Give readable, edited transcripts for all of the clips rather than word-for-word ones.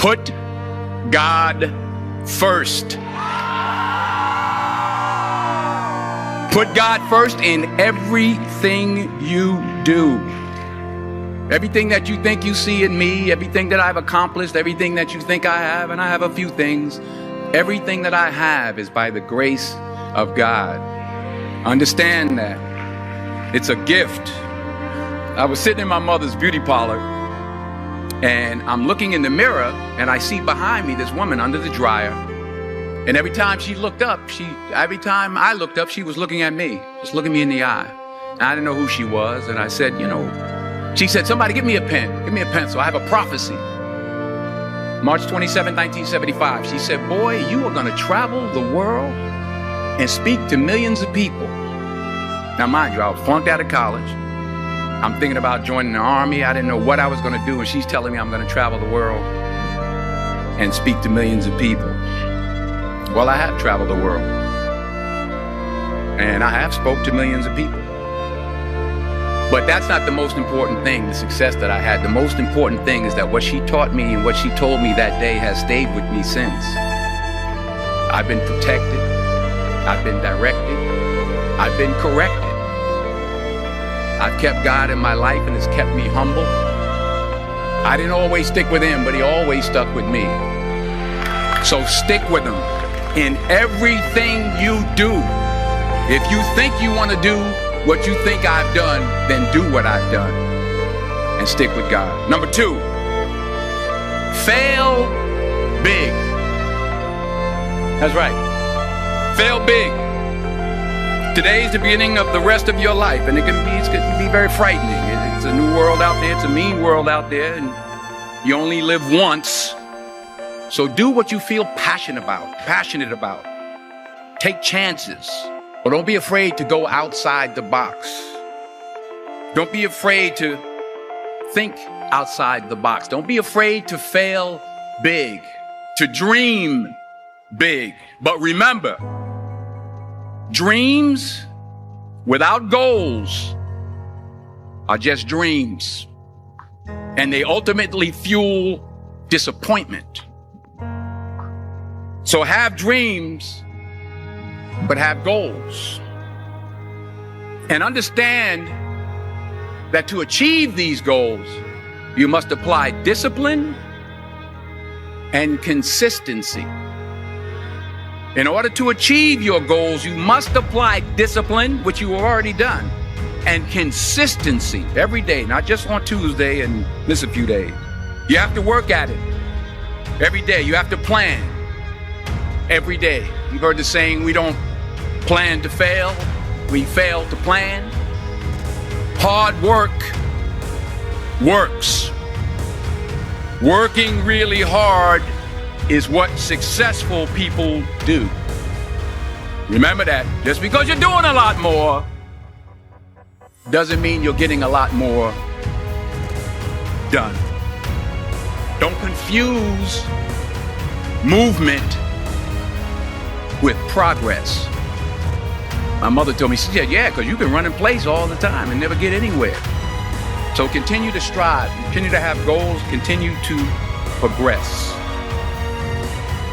Put God first. Put God first in everything you do. Everything that you think you see in me, everything that I've accomplished, everything that you think I have, and I have a few things, everything that I have is by the grace of God. Understand that. It's a gift. I was sitting in my mother's beauty parlor, and I'm looking in the mirror, and I see behind me this woman under the dryer. And every time I looked up, she was looking at me, just looking me in the eye. And I didn't know who she was, and I said, she said, somebody give me a pen, give me a pencil. I have a prophecy. March 27, 1975. She said, boy, you are going to travel the world and speak to millions of people. Now, mind you, I was flunked out of college. I'm thinking about joining the army. I didn't know what I was going to do. And she's telling me I'm going to travel the world and speak to millions of people. Well, I have traveled the world. And I have spoke to millions of people. But that's not the most important thing, the success that I had. The most important thing is that what she taught me and what she told me that day has stayed with me since. I've been protected. I've been directed. I've been corrected. I've kept God in my life and it's kept me humble. I didn't always stick with him, but he always stuck with me. So stick with him in everything you do. If you think you want to do what you think I've done, then do what I've done and stick with God. Number 2, fail big. That's right. Fail big. Today is the beginning of the rest of your life, and it can be very frightening. It's a new world out there. It's a mean world out there, and you only live once. So do what you feel passionate about. Take chances. But don't be afraid to go outside the box. Don't be afraid to think outside the box. Don't be afraid to fail big, to dream big. But remember, dreams without goals are just dreams. And they ultimately fuel disappointment. So have dreams, but have goals. And understand that to achieve these goals, you must apply discipline and consistency. In order to achieve your goals, you must apply discipline, which you have already done, and consistency every day, not just on Tuesday and miss a few days. You have to work at it every day. You have to plan every day. You've heard the saying, we don't plan to fail, we fail to plan. Hard work works. Working really hard is what successful people do. Remember that. Just because you're doing a lot more doesn't mean you're getting a lot more done. Don't confuse movement with progress. My mother told me, she said, yeah, because you can run in place all the time and never get anywhere. So continue to strive, continue to have goals, continue to progress.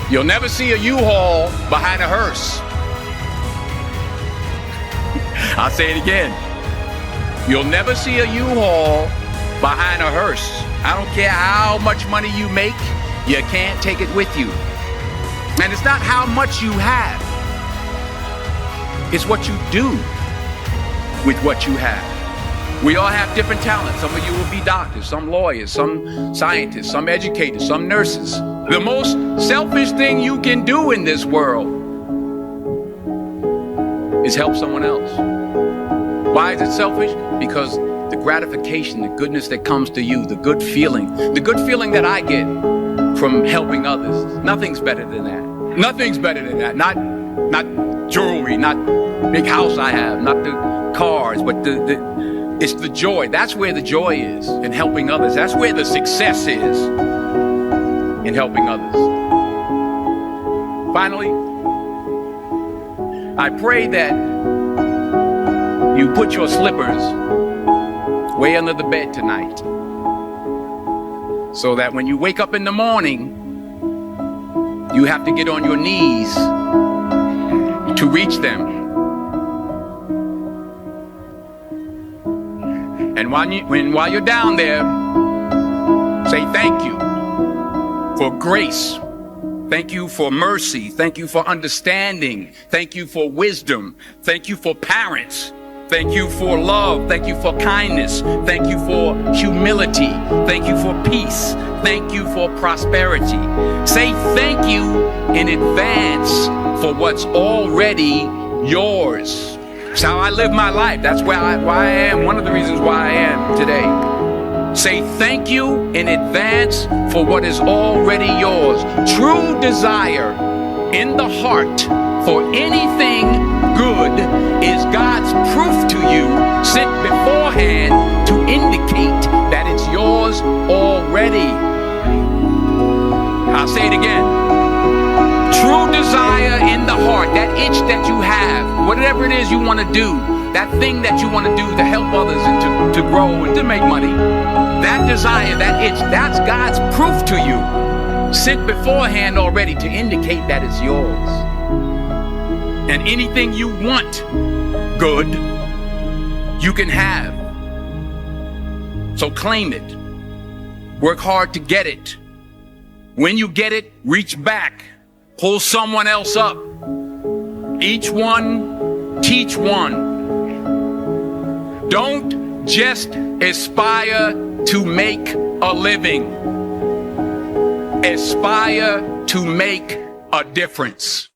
You'll never see a U-Haul behind a hearse. I'll say it again. You'll never see a U-Haul behind a hearse. I don't care how much money you make, you can't take it with you. And it's not how much you have. It's what you do with what you have. We all have different talents. Some of you will be doctors, some lawyers, some scientists, some educators, some nurses. The most selfish thing you can do in this world is help someone else. Why is it selfish? Because the gratification, the goodness that comes to you, the good feeling that I get from helping others, nothing's better than that. Nothing's better than that. Not jewelry, not big house I have, not the cars, but it's the joy. That's where the joy is in helping others. That's where the success is in helping others. Finally, I pray that you put your slippers way under the bed tonight so that when you wake up in the morning, You have to get on your knees to reach them. And while you're down there, say thank you for grace. Thank you for mercy. Thank you for understanding. Thank you for wisdom. Thank you for parents. Thank you for love. Thank you for kindness. Thank you for humility. Thank you for peace. Thank you for prosperity. Say thank you in advance for what's already yours. It's how I live my life. That's why I am. One of the reasons why I am today. Say thank you in advance for what is already yours. True desire in the heart for anything good is God's proof to you, sent beforehand to indicate that it's yours already. I'll say it again. True desire in the heart, that itch that you have, whatever it is you want to do, that thing that you want to do to help others and to grow and to make money, that desire, that itch, that's God's proof to you, sent beforehand already to indicate that it's yours. And anything you want good, you can have. So claim it. Work hard to get it. When you get it, reach back. Pull someone else up. Each one, teach one. Don't just aspire to make a living. Aspire to make a difference.